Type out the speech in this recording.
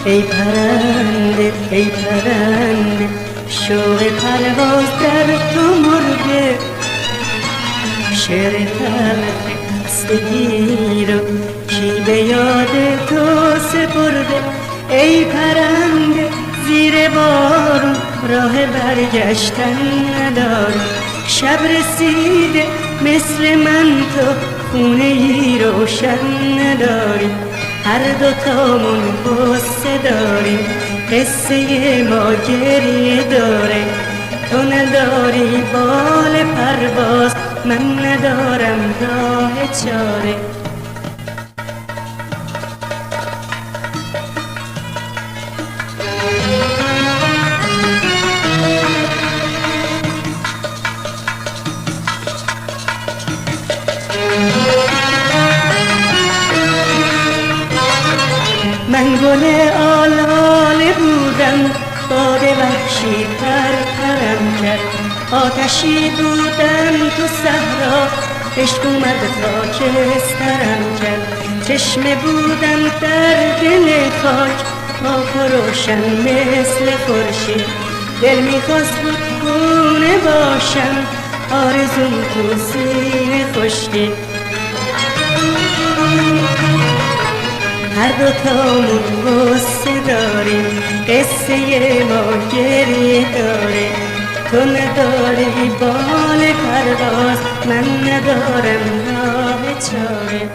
ای پرنده ای پرنده شوق پرواز در تو مرده، شعر تلخ خستگی رو کی به یاد تو سپرده. ای پرنده زیر بارون راه برگشتن نداری، شب رسیده مثل من تو خونه ای روشن نداری. هر دوتامون قصه داریم، قصه ما گریه داره. تو نداری بال پرواز، من ندارم راه چاره. من گل آلاله بودم، باد وحشی پرپرم کرد. آتشی بودم تو صحرا، عشق اومد خاکسترم کرد. چشمه بودم در دل خاک، پاک و روشن مثل خورشید. دل میخواست رودخونه باشم، آرزوم تو سینه خشکید. هر دوتامون قصه داریم، قصه ما گریه داره. تو نداری بال پرواز، من ندارم راه چاره.